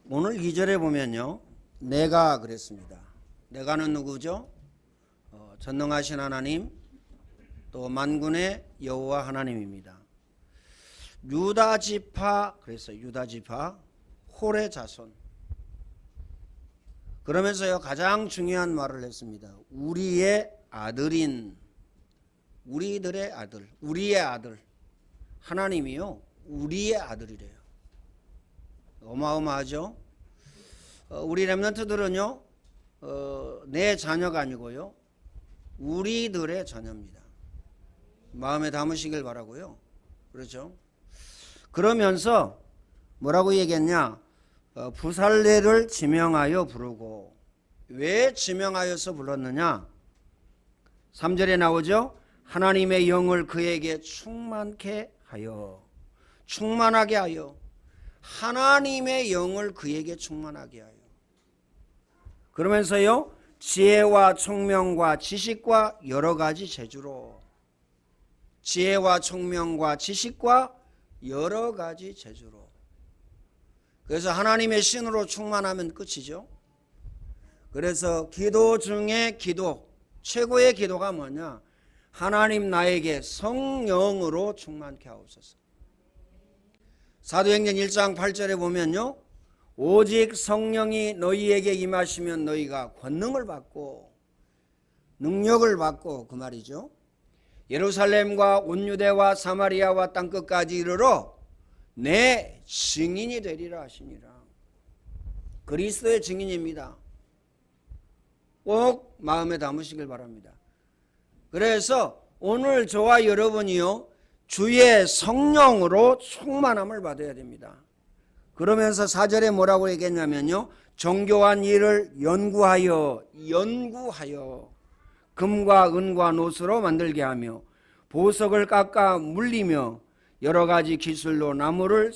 오늘 2절에 보면요, 내가 그랬습니다. 내가는 누구죠? 전능하신 하나님, 또 만군의 여호와 하나님입니다. 유다 지파 그랬어요. 유다 지파 홀의 자손. 그러면서요, 가장 중요한 말을 했습니다. 우리의 아들인, 우리들의 아들, 우리의 아들. 하나님이요, 우리의 아들이래요. 어마어마하죠. 우리 렘넌트들은요, 내 자녀가 아니고요, 우리들의 자녀입니다. 마음에 담으시길 바라고요. 그렇죠? 그러면서 뭐라고 얘기했냐? 부살레를 지명하여 부르고. 왜 지명하여서 불렀느냐? 3절에 나오죠. 하나님의 영을 그에게 충만케 하여, 충만하게 하여. 하나님의 영을 그에게 충만하게 하여. 그러면서요, 지혜와 총명과 지식과 여러 가지 재주로. 지혜와 총명과 지식과 여러 가지 재주로. 그래서 하나님의 신으로 충만하면 끝이죠. 그래서 기도 중에 기도, 최고의 기도가 뭐냐? 하나님 나에게 성령으로 충만케 하옵소서. 사도행전 1장 8절에 보면요, 오직 성령이 너희에게 임하시면 너희가 권능을 받고 능력을 받고, 그 말이죠, 예루살렘과 온 유대와 사마리아와 땅끝까지 이르러 내 증인이 되리라 하시니라. 그리스도의 증인입니다. 꼭 마음에 담으시길 바랍니다. 그래서 오늘 저와 여러분이요, 주의 성령으로 충만함을 받아야 됩니다. 그러면서 4절에 뭐라고 얘기했냐면요, 정교한 일을 연구하여 금과 은과 노수로 만들게 하며 보석을 깎아 물리며 여러 가지 기술로 나무를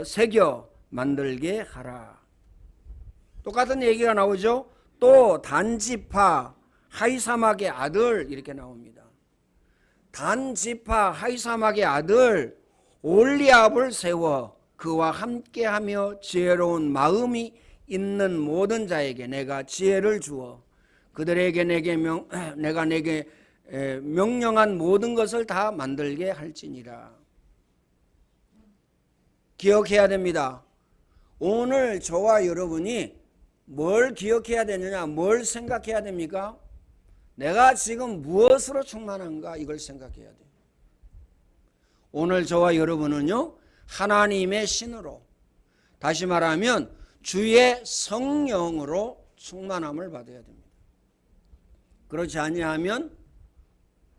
새겨 만들게 하라. 똑같은 얘기가 나오죠. 또 단지파 하이사막의 아들, 이렇게 나옵니다. 단지파 하이사막의 아들 올리압을 세워 그와 함께하며 지혜로운 마음이 있는 모든 자에게 내가 지혜를 주어 그들에게 내가 내게 명령한 모든 것을 다 만들게 할지니라. 기억해야 됩니다. 오늘 저와 여러분이 뭘 기억해야 되느냐, 뭘 생각해야 됩니까? 내가 지금 무엇으로 충만한가, 이걸 생각해야 돼요. 오늘 저와 여러분은요, 하나님의 신으로, 다시 말하면 주의 성령으로 충만함을 받아야 됩니다. 그렇지 아니하면,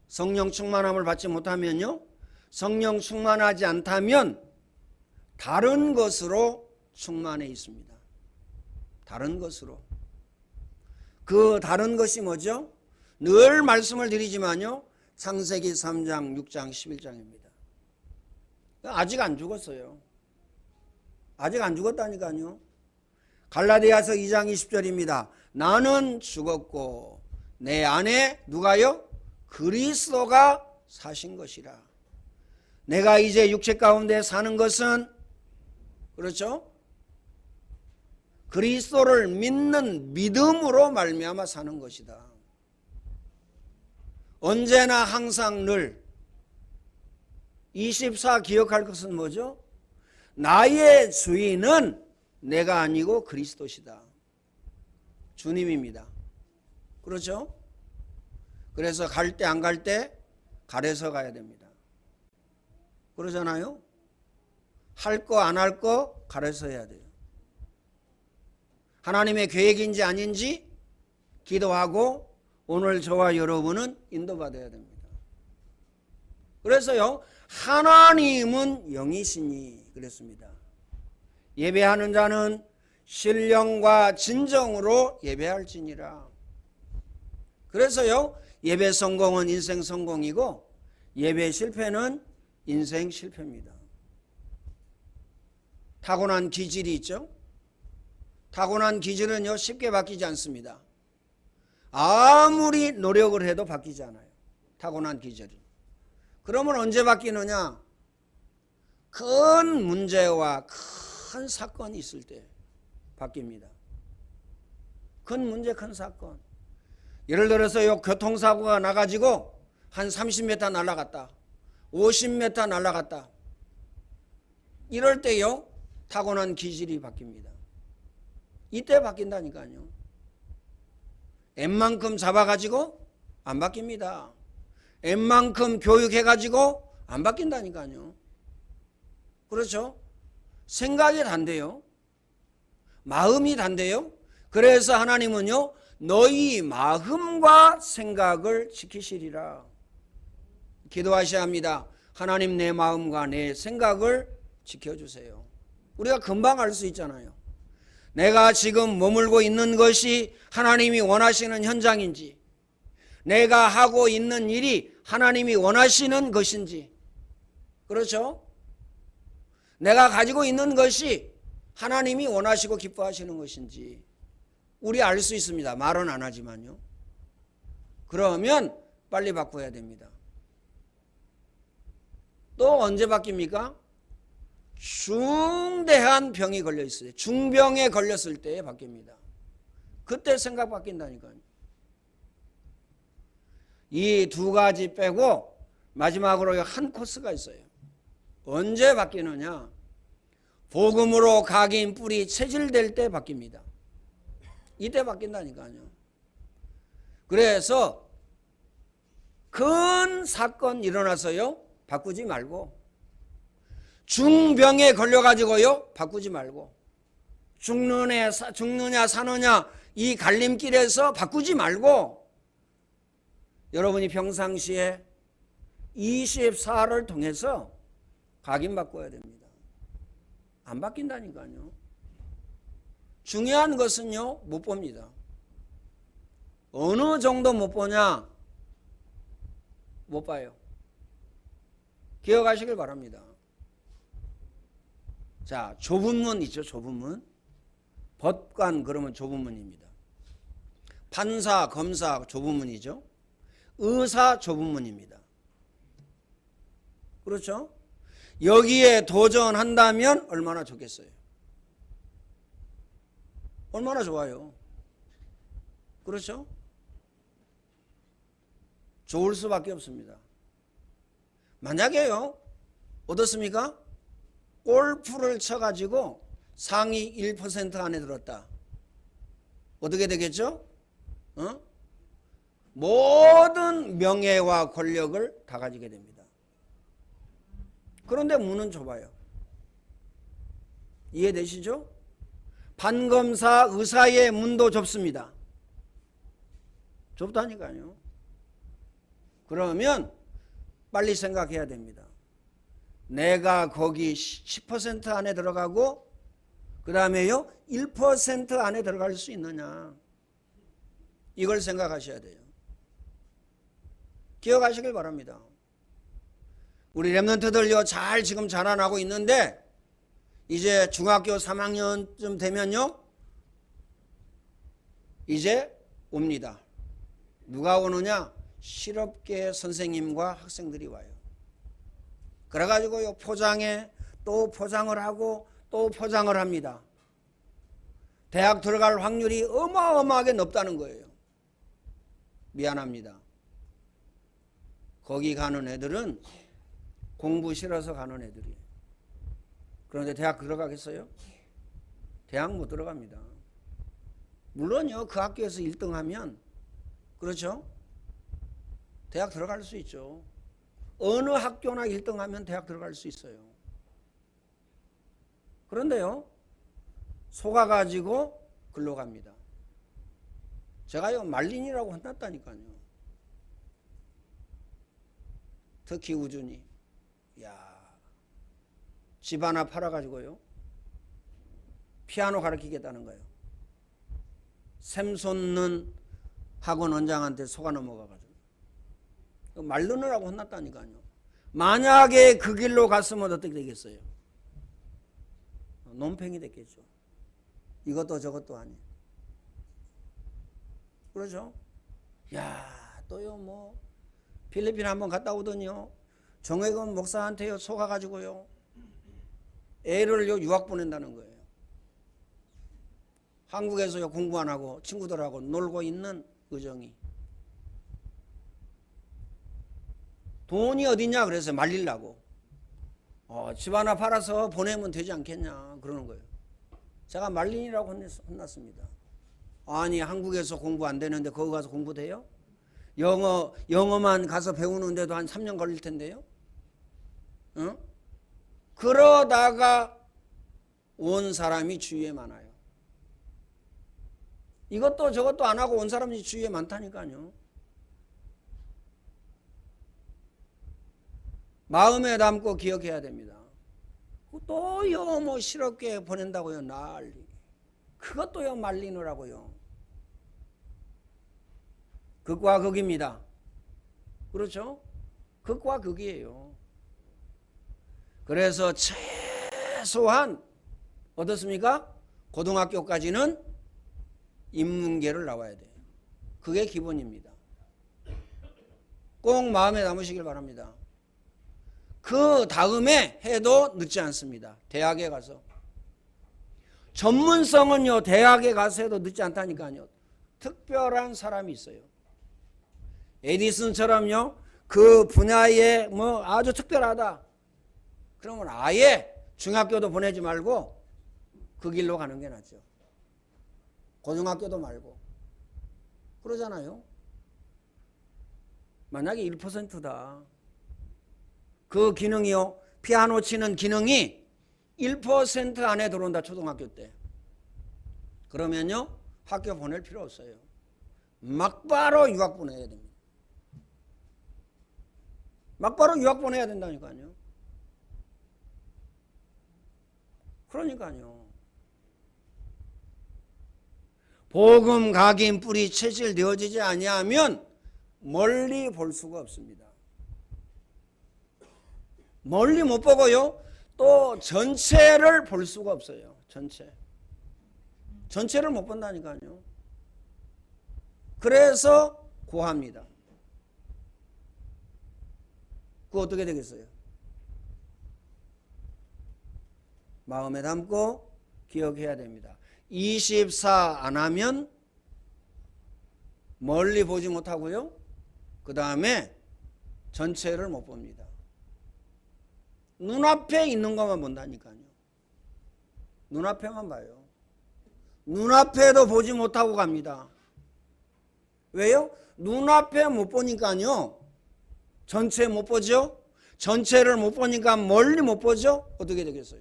성령 충만함을 받지 못하면요, 성령 충만하지 않다면 다른 것으로 충만해 있습니다. 다른 것으로. 그 다른 것이 뭐죠? 늘 말씀을 드리지만요, 창세기 3장, 6장, 11장입니다. 아직 안 죽었어요. 아직 안 죽었다니까요. 갈라디아서 2장 20절입니다. 나는 죽었고 내 안에 누가요? 그리스도가 사신 것이라. 내가 이제 육체 가운데 사는 것은, 그렇죠? 그리스도를 믿는 믿음으로 말미암아 사는 것이다. 언제나 항상 늘 24 기억할 것은 뭐죠? 나의 주인은 내가 아니고 그리스도시다. 주님입니다. 그렇죠? 그래서 갈 때 안 갈 때 가려서 가야 됩니다. 그러잖아요? 할 거 안 할 거 가려서 해야 돼요. 하나님의 계획인지 아닌지 기도하고 오늘 저와 여러분은 인도받아야 됩니다. 그래서요, 하나님은 영이시니 그랬습니다. 예배하는 자는 신령과 진정으로 예배할지니라. 그래서요, 예배 성공은 인생 성공이고 예배 실패는 인생 실패입니다. 타고난 기질이 있죠. 타고난 기질은요, 쉽게 바뀌지 않습니다. 아무리 노력을 해도 바뀌지 않아요. 타고난 기질이. 그러면 언제 바뀌느냐? 큰 문제와 큰 사건이 있을 때 바뀝니다. 큰 문제, 큰 사건. 예를 들어서 요 교통사고가 나가지고 한 30m 날아갔다. 50m 날아갔다. 이럴 때요, 타고난 기질이 바뀝니다. 이때 바뀐다니까요. 웬만큼 잡아가지고 안 바뀝니다. 웬만큼 교육해가지고 안 바뀐다니까요. 그렇죠? 생각이 단대요. 마음이 단대요. 그래서 하나님은요, 너희 마음과 생각을 지키시리라. 기도하셔야 합니다. 하나님, 내 마음과 내 생각을 지켜주세요. 우리가 금방 알 수 있잖아요. 내가 지금 머물고 있는 것이 하나님이 원하시는 현장인지, 내가 하고 있는 일이 하나님이 원하시는 것인지, 그렇죠? 내가 가지고 있는 것이 하나님이 원하시고 기뻐하시는 것인지 우리 알 수 있습니다. 말은 안 하지만요. 그러면 빨리 바꿔야 됩니다. 또 언제 바뀝니까? 중대한 병이 걸려 있어요. 중병에 걸렸을 때 바뀝니다. 그때 생각 바뀐다니까요. 이 두 가지 빼고 마지막으로 한 코스가 있어요. 언제 바뀌느냐? 복음으로 각인 뿔이 체질될 때 바뀝니다. 이때 바뀐다니까요. 그래서 큰 사건 일어나서요, 바꾸지 말고, 중병에 걸려가지고요, 바꾸지 말고, 죽느냐 사느냐 이 갈림길에서 바꾸지 말고, 여러분이 평상시에 24를 통해서 각인바꿔야 됩니다. 안 바뀐다니까요. 중요한 것은요, 못 봅니다. 어느 정도 못 보냐? 못 봐요. 기억하시길 바랍니다. 자, 좁은 문 있죠, 좁은 문. 법관 그러면 좁은 문입니다. 판사, 검사 좁은 문이죠. 의사 좁은 문입니다. 그렇죠? 여기에 도전한다면 얼마나 좋겠어요? 얼마나 좋아요? 그렇죠? 좋을 수밖에 없습니다. 만약에요, 어떻습니까? 골프를 쳐가지고 상위 1% 안에 들었다. 어떻게 되겠죠? 모든 명예와 권력을 다 가지게 됩니다. 그런데 문은 좁아요. 이해되시죠? 판검사, 의사의 문도 좁습니다. 좁다니까요. 그러면 빨리 생각해야 됩니다. 내가 거기 10% 안에 들어가고 그 다음에요 1% 안에 들어갈 수 있느냐, 이걸 생각하셔야 돼요. 기억하시길 바랍니다. 우리 랩런트들요, 잘 지금 자라나고 있는데 이제 중학교 3학년쯤 되면요, 이제 옵니다. 누가 오느냐? 실업계 선생님과 학생들이 와요. 그래가지고요, 포장해 또 포장을 하고 또 포장을 합니다. 대학 들어갈 확률이 어마어마하게 높다는 거예요. 미안합니다. 거기 가는 애들은 공부 싫어서 가는 애들이에요. 그런데 대학 들어가겠어요? 대학 못 들어갑니다. 물론요, 그 학교에서 1등하면, 그렇죠? 대학 들어갈 수 있죠. 어느 학교나 1등하면 대학 들어갈 수 있어요. 그런데요, 속아가지고 글로 갑니다. 제가요, 말린이라고 혼났다니까요. 특히 우준이, 집 하나 팔아가지고요, 피아노 가르치겠다는 거예요. 샘솟는 학원 원장한테 속아 넘어가가지고 말르느라고 혼났다니까요. 만약에 그 길로 갔으면 어떻게 되겠어요? 논팽이 됐겠죠. 이것도 저것도 아니에요. 그렇죠? 또요, 뭐 필리핀 한번 갔다 오더니요, 정혜건 목사한테요 속아가지고요, 애를요 유학 보낸다는 거예요. 한국에서요 공부 안 하고 친구들하고 놀고 있는 의정이. 돈이 어딨냐 그래서 말리려고. 집 하나 팔아서 보내면 되지 않겠냐 그러는 거예요. 제가 말린이라고 혼났습니다. 아니 한국에서 공부 안 되는데 거기 가서 공부돼요? 영어만 가서 배우는데도 한 3년 걸릴 텐데요. 어? 그러다가 온 사람이 주위에 많아요. 이것도 저것도 안 하고 온 사람이 주위에 많다니까요. 마음에 담고 기억해야 됩니다. 또요 뭐 실업계에 보낸다고요 난리. 그것도요 말리느라고요. 극과 극입니다. 그렇죠? 극과 극이에요. 그래서 최소한 어떻습니까? 고등학교까지는 인문계를 나와야 돼요. 그게 기본입니다. 꼭 마음에 담으시길 바랍니다. 그 다음에 해도 늦지 않습니다. 대학에 가서. 전문성은요 대학에 가서 해도 늦지 않다니까요. 특별한 사람이 있어요. 에디슨처럼요 그 분야에 뭐 아주 특별하다. 그러면 아예 중학교도 보내지 말고 그 길로 가는 게 낫죠. 고등학교도 말고. 그러잖아요. 만약에 1%다. 그 기능이요. 피아노 치는 기능이 1% 안에 들어온다. 초등학교 때. 그러면요. 학교 보낼 필요 없어요. 막바로 유학 보내야 됩니다. 막바로 유학 보내야 된다니까요. 그러니까요. 복음 각인 뿌리 체질되어지지 아니하면 멀리 볼 수가 없습니다. 멀리 못 보고요. 또 전체를 볼 수가 없어요. 전체를 못 본다니까요. 그래서 고합니다. 그거 어떻게 되겠어요? 마음에 담고 기억해야 됩니다. 24 안 하면 멀리 보지 못하고요. 그 다음에 전체를 못 봅니다. 눈앞에 있는 것만 본다니까요. 눈앞에만 봐요. 눈앞에도 보지 못하고 갑니다. 왜요? 눈앞에 못 보니까요. 전체 못 보죠? 전체를 못 보니까 멀리 못 보죠? 어떻게 되겠어요?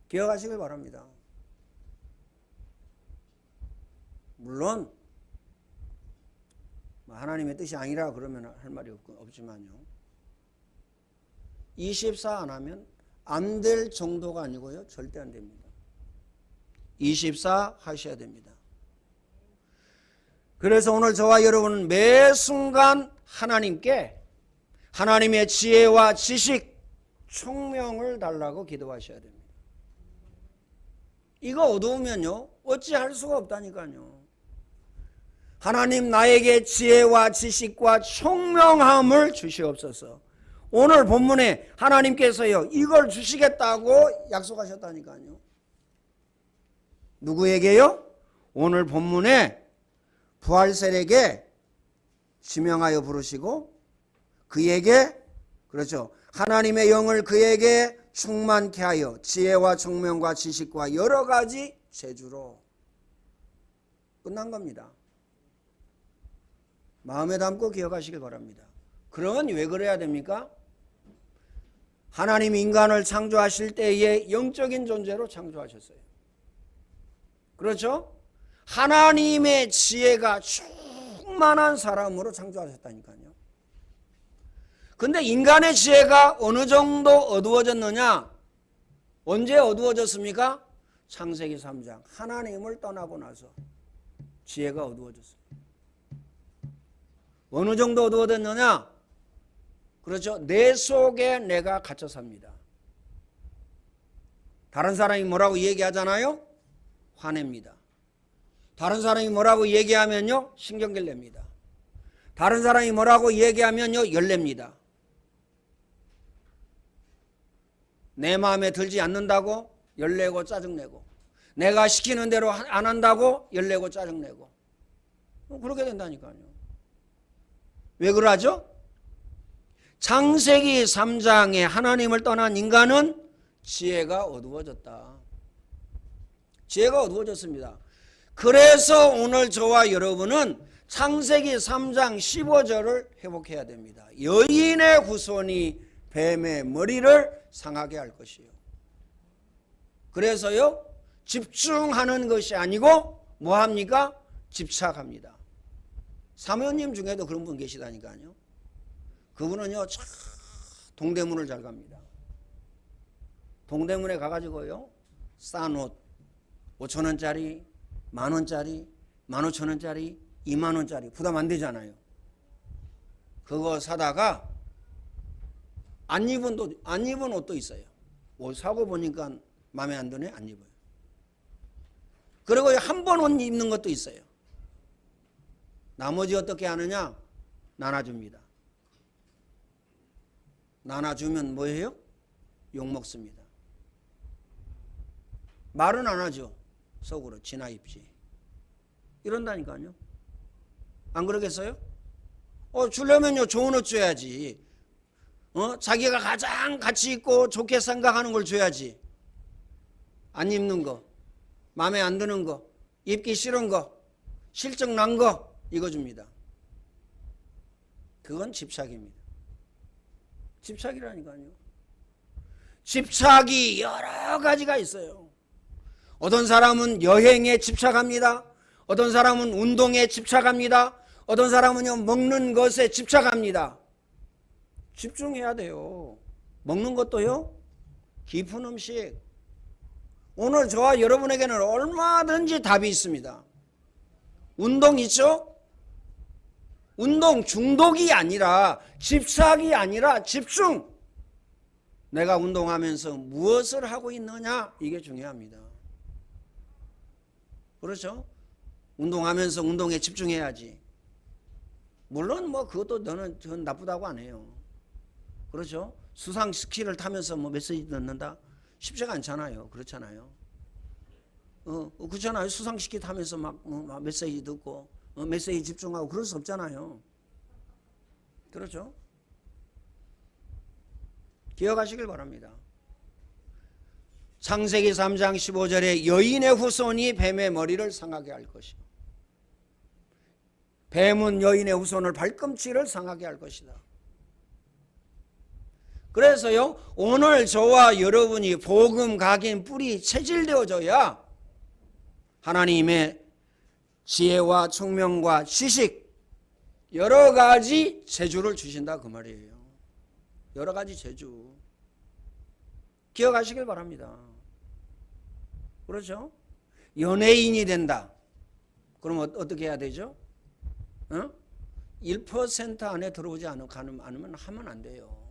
기억하시길 바랍니다. 물론 하나님의 뜻이 아니라 그러면 할 말이 없지만요. 24 안 하면 안 될 정도가 아니고요. 절대 안 됩니다. 24 하셔야 됩니다. 그래서 오늘 저와 여러분은 매 순간 하나님께 하나님의 지혜와 지식, 총명을 달라고 기도하셔야 됩니다. 이거 어두우면요 어찌할 수가 없다니까요. 하나님 나에게 지혜와 지식과 총명함을 주시옵소서. 오늘 본문에 하나님께서요 이걸 주시겠다고 약속하셨다니까요. 누구에게요? 오늘 본문에 부활셀에게 지명하여 부르시고 그에게 그렇죠 하나님의 영을 그에게 충만케 하여 지혜와 총명과 지식과 여러 가지 재주로. 끝난 겁니다. 마음에 담고 기억하시길 바랍니다. 그러면 왜 그래야 됩니까? 하나님 인간을 창조하실 때에 영적인 존재로 창조하셨어요. 그렇죠? 하나님의 지혜가 충만한 사람으로 창조하셨다니까요. 근데 인간의 지혜가 어느 정도 어두워졌느냐? 언제 어두워졌습니까? 창세기 3장. 하나님을 떠나고 나서 지혜가 어두워졌습니다. 어느 정도 어두워졌느냐? 그렇죠? 내 속에 내가 갇혀 삽니다. 다른 사람이 뭐라고 얘기하잖아요? 화냅니다. 다른 사람이 뭐라고 얘기하면요? 신경질 냅니다. 다른 사람이 뭐라고 얘기하면요? 열냅니다. 내 마음에 들지 않는다고 열내고 짜증내고, 내가 시키는 대로 안 한다고 열내고 짜증내고, 그렇게 된다니까요. 왜 그러죠? 창세기 3장에 하나님을 떠난 인간은 지혜가 어두워졌다. 지혜가 어두워졌습니다. 그래서 오늘 저와 여러분은 창세기 3장 15절을 회복해야 됩니다. 여인의 후손이 뱀의 머리를 상하게 할 것이요. 그래서요, 집중하는 것이 아니고 뭐합니까? 집착합니다. 사모님 중에도 그런 분 계시다니까요. 그분은요, 동대문을 잘 갑니다. 동대문에 가가지고요, 싼 옷 5,000원짜리, 10,000원짜리, 15,000원짜리, 20,000원짜리 부담 안 되잖아요. 그거 사다가 안 입은 옷도 있어요. 옷 사고 보니까 마음에 안 드네, 안 입어요. 그리고 한 번 옷 입는 것도 있어요. 나머지 어떻게 하느냐? 나눠줍니다. 나눠주면 뭐예요? 욕먹습니다. 말은 안 하죠. 속으로 지나 입지. 이런다니까요. 안 그러겠어요? 주려면요, 좋은 옷 줘야지. 자기가 가장 가치 있고 좋게 생각하는 걸 줘야지. 안 입는 거, 마음에 안 드는 거, 입기 싫은 거, 실증 난 거, 이거 줍니다. 그건 집착입니다. 집착이라니까요. 집착이 여러 가지가 있어요. 어떤 사람은 여행에 집착합니다. 어떤 사람은 운동에 집착합니다. 어떤 사람은요, 먹는 것에 집착합니다. 집중해야 돼요. 먹는 것도요, 깊은 음식. 오늘 저와 여러분에게는 얼마든지 답이 있습니다. 운동 있죠? 운동 중독이 아니라, 집착이 아니라 집중. 내가 운동하면서 무엇을 하고 있느냐, 이게 중요합니다. 그렇죠? 운동하면서 운동에 집중해야지. 물론 그것도 저는 나쁘다고 안 해요. 그렇죠? 수상 스키를 타면서 메시지 듣는다? 쉽지가 않잖아요. 그렇잖아요. 그렇잖아요. 수상 스키 타면서 막 메시지 듣고 메시지 집중하고 그럴 수 없잖아요. 그렇죠? 기억하시길 바랍니다. 창세기 3장 15절에 여인의 후손이 뱀의 머리를 상하게 할 것이요. 뱀은 여인의 후손을 발꿈치를 상하게 할 것이다. 그래서요, 오늘 저와 여러분이 복음 각인 뿔이 체질되어져야 하나님의 지혜와 총명과 지식, 여러 가지 재주를 주신다, 그 말이에요. 여러 가지 재주. 기억하시길 바랍니다. 그렇죠? 연예인이 된다. 그럼 어떻게 해야 되죠? 1% 안에 들어오지 않으면 하면 안 돼요.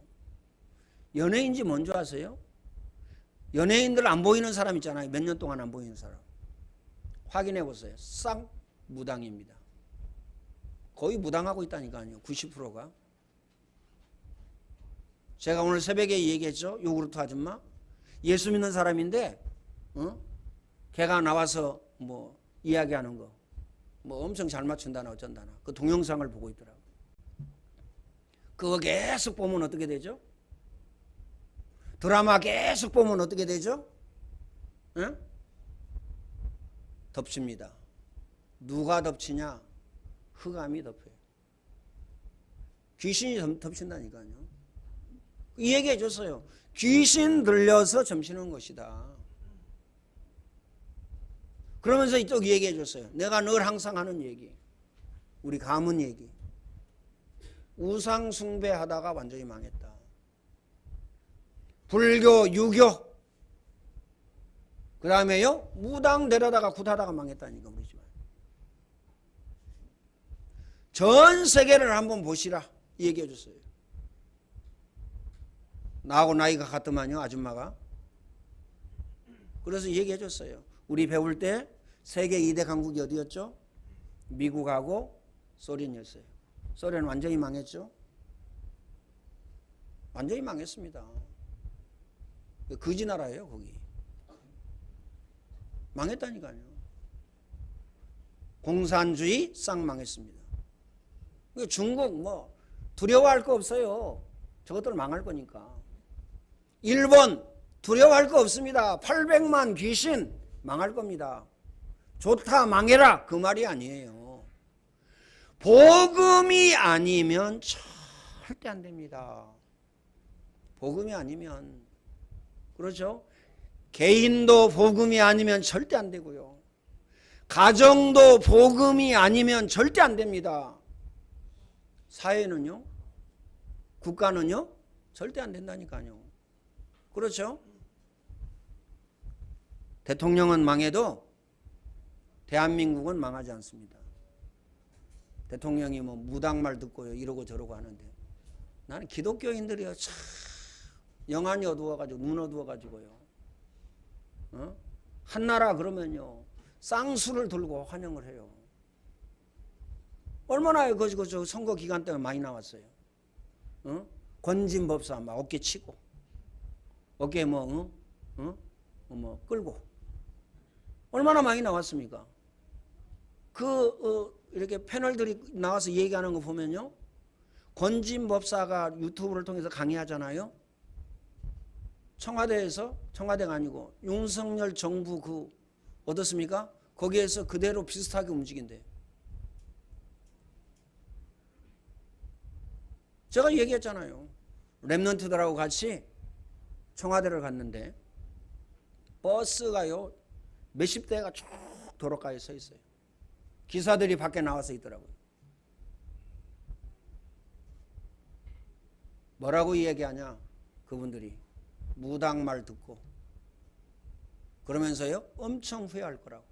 연예인인지 뭔지 아세요? 연예인들 안 보이는 사람 있잖아요. 몇 년 동안 안 보이는 사람. 확인해 보세요. 싹 무당입니다. 거의 무당하고 있다니까요. 90%가. 제가 오늘 새벽에 얘기했죠. 요구르트 아줌마. 예수 믿는 사람인데 걔가 나와서 이야기하는 거 엄청 잘 맞춘다나 어쩐다나 그 동영상을 보고 있더라고요. 그거 계속 보면 어떻게 되죠? 드라마 계속 보면 어떻게 되죠? 덮칩니다. 누가 덮치냐? 흑암이 덮여요. 귀신이 덮친다니까요. 이 얘기해 줬어요. 귀신 들려서 점치는 것이다. 그러면서 또 얘기해 줬어요. 내가 늘 항상 하는 얘기. 우리 가문 얘기. 우상 숭배하다가 완전히 망했다. 불교, 유교. 그 다음에요, 무당 데려다가 굿하다가 망했다니까, 우리 집안. 전 세계를 한번 보시라. 얘기해 줬어요. 나하고 나이가 같더만요, 아줌마가. 그래서 얘기해 줬어요. 우리 배울 때 세계 2대 강국이 어디였죠? 미국하고 소련이었어요. 소련은 완전히 망했죠? 완전히 망했습니다. 거지 나라예요, 거기. 망했다니까요. 공산주의 싹 망했습니다. 중국 뭐 두려워할 거 없어요. 저것들 망할 거니까. 일본 두려워할 거 없습니다. 800만 귀신 망할 겁니다. 좋다 망해라 그 말이 아니에요. 복음이 아니면 절대 안 됩니다. 복음이 아니면. 그렇죠? 개인도 복음이 아니면 절대 안 되고요. 가정도 복음이 아니면 절대 안 됩니다. 사회는요? 국가는요? 절대 안 된다니까요. 그렇죠? 대통령은 망해도 대한민국은 망하지 않습니다. 대통령이 뭐 무당말 듣고요 이러고 저러고 하는데 나는 기독교인들이요 참 영안이 어두워가지고 눈 어두워가지고요 한나라 그러면요 쌍수를 들고 환영을 해요. 얼마나 그 선거 기간 때문에 많이 나왔어요. 권진법사 막 어깨 치고 어깨 뭐 끌고 얼마나 많이 나왔습니까? 이렇게 패널들이 나와서 얘기하는 거 보면요. 권진법사가 유튜브를 통해서 강의하잖아요. 청와대가 아니고 윤석열 정부 어떻습니까? 거기에서 그대로 비슷하게 움직인대요. 제가 얘기했잖아요. 랩런트들하고 같이 청와대를 갔는데 버스가요 몇십 대가 쭉 도로가에 서 있어요. 기사들이 밖에 나와서 있더라고요. 뭐라고 얘기하냐 그분들이 무당말 듣고 그러면서요 엄청 후회할 거라고.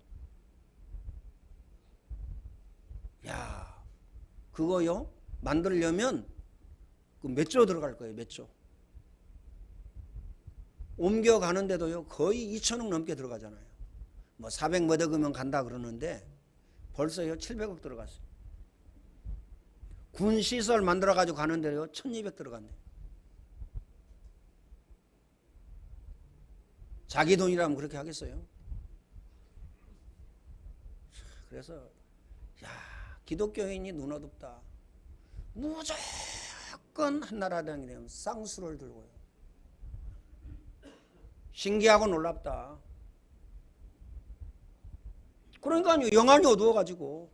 야 그거요 만들려면 몇 조 들어갈 거예요. 몇 조. 옮겨가는데도요 거의 2천억 넘게 들어가잖아요. 뭐 400 몇 억이면 간다 그러는데 벌써요 700억 들어갔어요. 군 시설 만들어 가지고 가는데요 1200 들어갔네. 자기 돈이라면 그렇게 하겠어요? 그래서 야 기독교인이 눈 어둡다. 무조건 한나라당이 되면 쌍수를 들고요. 신기하고 놀랍다. 그러니까요 영안이 어두워가지고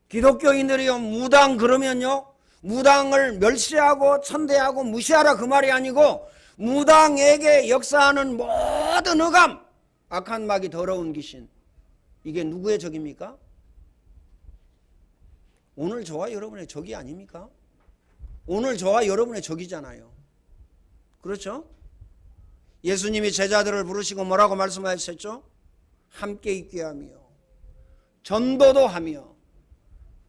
기독교인들이요 무당 그러면요 무당을 멸시하고 천대하고 무시하라 그 말이 아니고 무당에게 역사하는 모든 억암 악한 마귀 더러운 귀신 이게 누구의 적입니까? 오늘 저와 여러분의 적이 아닙니까? 오늘 저와 여러분의 적이잖아요. 그렇죠? 예수님이 제자들을 부르시고 뭐라고 말씀하셨죠? 함께 있게 하며 전도도 하며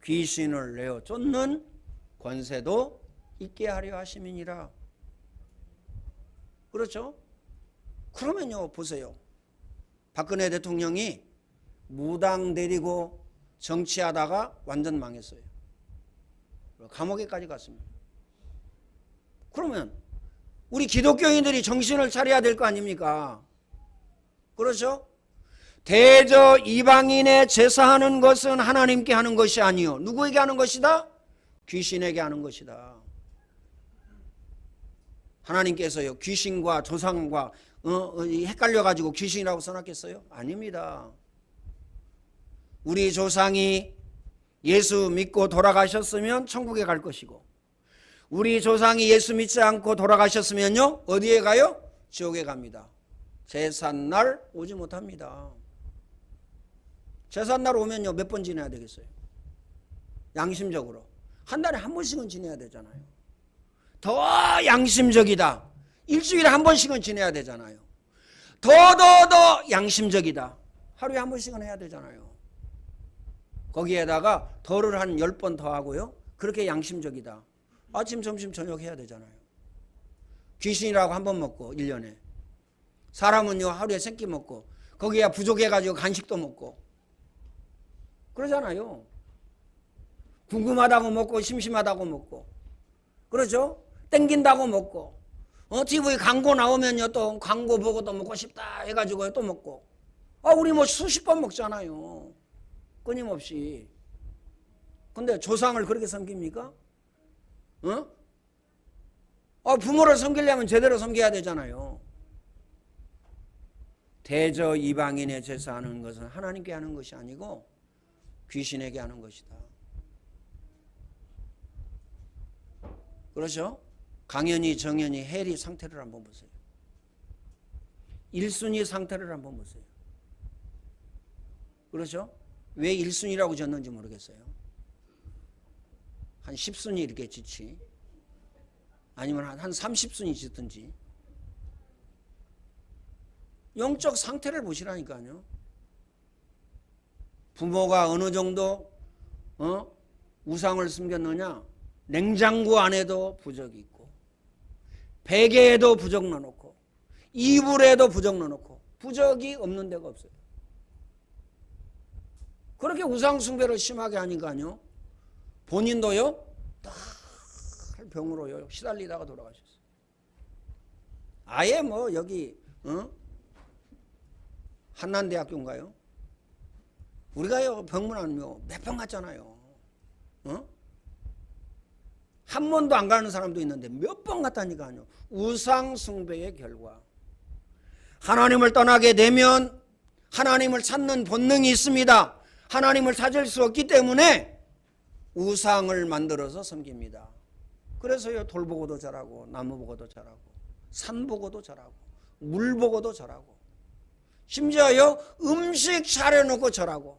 귀신을 내어 쫓는 권세도 있게 하려 하심이니라. 그렇죠? 그러면요 보세요. 박근혜 대통령이 무당 데리고 정치하다가 완전 망했어요. 감옥에까지 갔습니다. 그러면 우리 기독교인들이 정신을 차려야 될 거 아닙니까? 그렇죠? 대저 이방인의 제사하는 것은 하나님께 하는 것이 아니요 누구에게 하는 것이다? 귀신에게 하는 것이다. 하나님께서요 귀신과 조상과 헷갈려가지고 귀신이라고 써놨겠어요? 아닙니다. 우리 조상이 예수 믿고 돌아가셨으면 천국에 갈 것이고 우리 조상이 예수 믿지 않고 돌아가셨으면요 어디에 가요? 지옥에 갑니다. 제삿날 오지 못합니다. 제삿날 오면요 몇 번 지내야 되겠어요? 양심적으로 한 달에 한 번씩은 지내야 되잖아요. 더 양심적이다. 일주일에 한 번씩은 지내야 되잖아요. 더 양심적이다. 하루에 한 번씩은 해야 되잖아요. 거기에다가 덜을 한 10번 더 하고요. 그렇게 양심적이다. 아침, 점심, 저녁 해야 되잖아요. 귀신이라고 한 번 먹고 1년에. 사람은요 하루에 3끼 먹고 거기에 부족해가지고 간식도 먹고 그러잖아요. 궁금하다고 먹고 심심하다고 먹고 그렇죠? 땡긴다고 먹고, TV 광고 나오면요 또 광고 보고 또 먹고 싶다 해가지고 또 먹고. 우리 뭐 수십 번 먹잖아요. 끊임없이. 근데 조상을 그렇게 섬깁니까? 부모를 섬기려면 제대로 섬겨야 되잖아요. 대저 이방인의 제사하는 것은 하나님께 하는 것이 아니고 귀신에게 하는 것이다. 그렇죠? 강연이, 정연이, 해리 상태를 한번 보세요. 1순위 상태를 한번 보세요. 그렇죠? 왜 1순위라고 졌는지 모르겠어요. 한 10순위 이렇게 짓지. 아니면 한 30순위 짓든지. 영적 상태를 보시라니까요. 부모가 어느 정도 우상을 숨겼느냐. 냉장고 안에도 부적이 있고, 베개에도 부적 넣어놓고, 이불에도 부적 넣어놓고, 부적이 없는 데가 없어요. 그렇게 우상 숭배를 심하게 하니까요, 본인도요 딱 병으로요 시달리다가 돌아가셨어요. 아예 뭐 여기 한남대학교인가요? 우리가요 병문 안면 몇 번 갔잖아요. 한 번도 안 가는 사람도 있는데 몇 번 갔다니까요. 우상 숭배의 결과. 하나님을 떠나게 되면 하나님을 찾는 본능이 있습니다. 하나님을 찾을 수 없기 때문에 우상을 만들어서 섬깁니다. 그래서요 돌 보고도 잘하고 나무 보고도 잘하고 산 보고도 잘하고 물 보고도 잘하고 심지어요 음식 차려놓고 절하고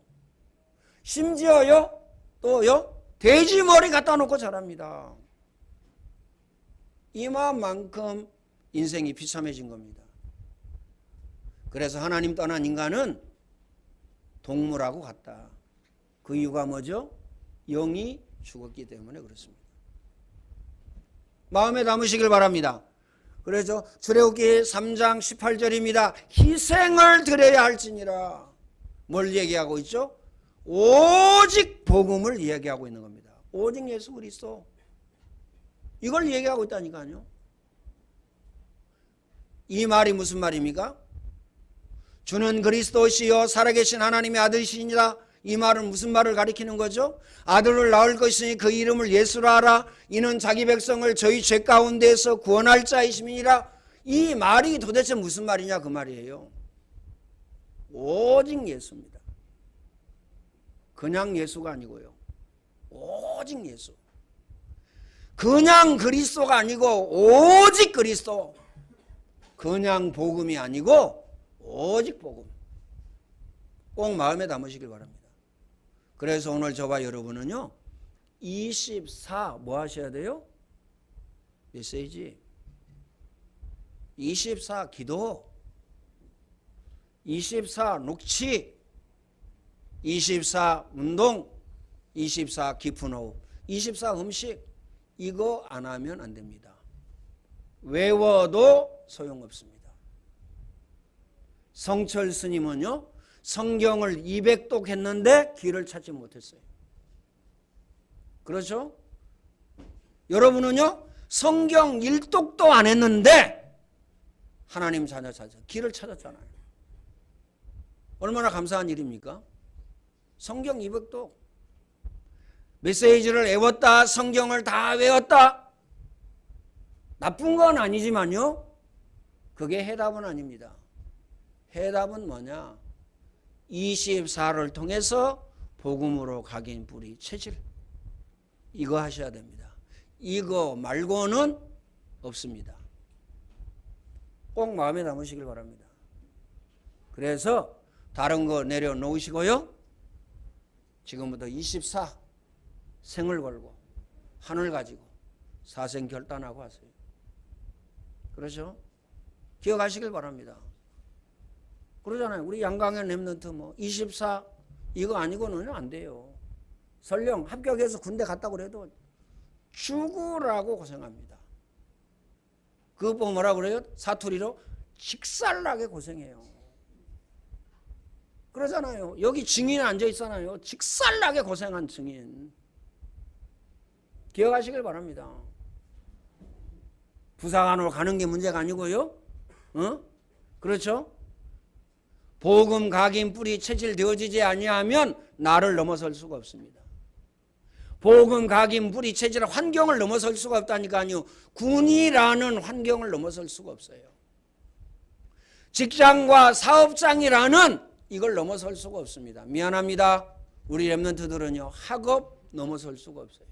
심지어요 또요 돼지 머리 갖다 놓고 절합니다. 이만큼 인생이 비참해진 겁니다. 그래서 하나님 떠난 인간은 동물하고 같다. 그 이유가 뭐죠? 영이 죽었기 때문에 그렇습니다. 마음에 담으시길 바랍니다. 그래서 출애굽기 3장 18절입니다. 희생을 드려야 할지니라. 뭘 얘기하고 있죠? 오직 복음을 얘기하고 있는 겁니다. 오직 예수 그리스도. 이걸 얘기하고 있다니까요. 이 말이 무슨 말입니까? 주는 그리스도시요 살아계신 하나님의 아들이시니라. 이 말은 무슨 말을 가리키는 거죠? 아들을 낳을 것이니 그 이름을 예수라 하라. 이는 자기 백성을 저희 죄 가운데에서 구원할 자이심이니라. 이 말이 도대체 무슨 말이냐 그 말이에요. 오직 예수입니다. 그냥 예수가 아니고요. 오직 예수. 그냥 그리스도가 아니고 오직 그리스도. 그냥 복음이 아니고 오직 복음. 꼭 마음에 담으시길 바랍니다. 그래서 오늘 저와 여러분은요 24 뭐 하셔야 돼요? 메시지 24 기도 24 녹취 24 운동 24 깊은 호흡 24 음식 이거 안 하면 안 됩니다. 외워도 소용없습니다. 성철 스님은요 성경을 200독 했는데 길을 찾지 못했어요. 그렇죠? 여러분은요 성경 1독도 안 했는데 하나님 자녀 찾아 길을 찾았잖아요. 얼마나 감사한 일입니까? 성경 200독 메시지를 외웠다. 성경을 다 외웠다. 나쁜 건 아니지만요 그게 해답은 아닙니다. 해답은 뭐냐? 24를 통해서 복음으로 각인 뿌리 체질 이거 하셔야 됩니다. 이거 말고는 없습니다. 꼭 마음에 담으시길 바랍니다. 그래서 다른 거 내려놓으시고요 지금부터 24 생을 걸고 한을 가지고 사생 결단하고 하세요. 그렇죠? 기억하시길 바랍니다. 그러잖아요. 우리 양강현 랩런트 24 이거 아니고는 안 돼요. 설령 합격해서 군대 갔다고 그래도 죽으라고 고생합니다. 그거 뭐라 그래요? 사투리로 직살나게 고생해요. 그러잖아요. 여기 증인 앉아 있잖아요. 직살나게 고생한 증인. 기억하시길 바랍니다. 부사관으로 가는 게 문제가 아니고요. 그렇죠? 복음 각인 뿌리 체질되어지지 아니하면 나를 넘어설 수가 없습니다. 복음 각인 뿌리 체질 환경을 넘어설 수가 없다니까요. 군이라는 환경을 넘어설 수가 없어요. 직장과 사업장이라는 이걸 넘어설 수가 없습니다. 미안합니다. 우리 렘넌트들은요, 학업 넘어설 수가 없어요.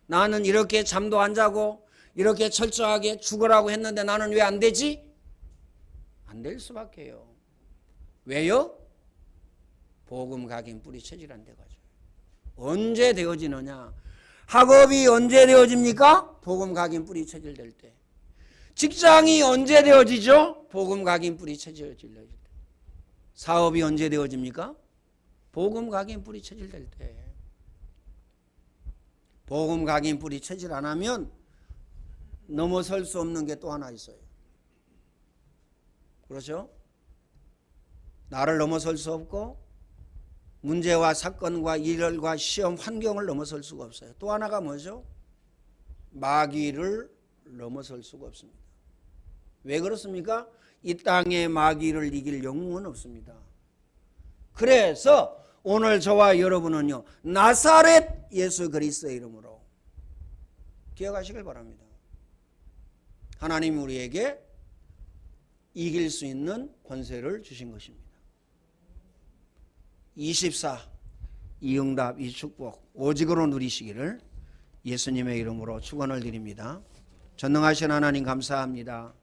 나는 이렇게 잠도 안 자고 이렇게 철저하게 죽으라고 했는데 나는 왜 안 되지? 안 될 수밖에요. 왜요? 복음 각인 뿌리 체질 안 돼가지고. 언제 되어지느냐? 학업이 언제 되어집니까? 복음 각인 뿌리 체질 될 때. 직장이 언제 되어지죠? 복음 각인 뿌리 체질 될 때. 사업이 언제 되어집니까? 복음 각인 뿌리 체질 될 때. 복음 각인 뿌리 체질 안 하면 넘어설 수 없는 게 또 하나 있어요. 그렇죠? 나를 넘어설 수 없고 문제와 사건과 일과 시험 환경을 넘어설 수가 없어요. 또 하나가 뭐죠? 마귀를 넘어설 수가 없습니다. 왜 그렇습니까? 이 땅에 마귀를 이길 영웅은 없습니다. 그래서 오늘 저와 여러분은요, 나사렛 예수 그리스도의 이름으로 기억하시길 바랍니다. 하나님이 우리에게 이길 수 있는 권세를 주신 것입니다. 24, 이 응답, 이 축복 오직으로 누리시기를 예수님의 이름으로 축원을 드립니다. 전능하신 하나님 감사합니다.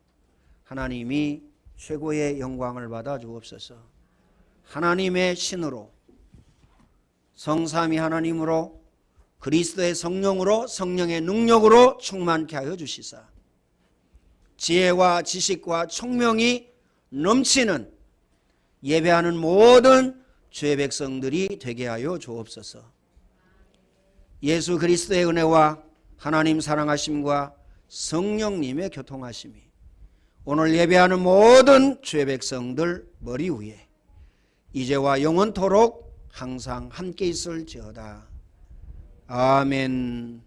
하나님이 최고의 영광을 받아 주옵소서. 하나님의 신으로, 성삼위 하나님으로, 그리스도의 성령으로, 성령의 능력으로 충만케 하여 주시사 지혜와 지식과 총명이 넘치는 예배하는 모든 주의 백성들이 되게 하여 주옵소서. 예수 그리스도의 은혜와 하나님 사랑하심과 성령님의 교통하심이 오늘 예배하는 모든 주의 백성들 머리 위에 이제와 영원토록 항상 함께 있을지어다. 아멘.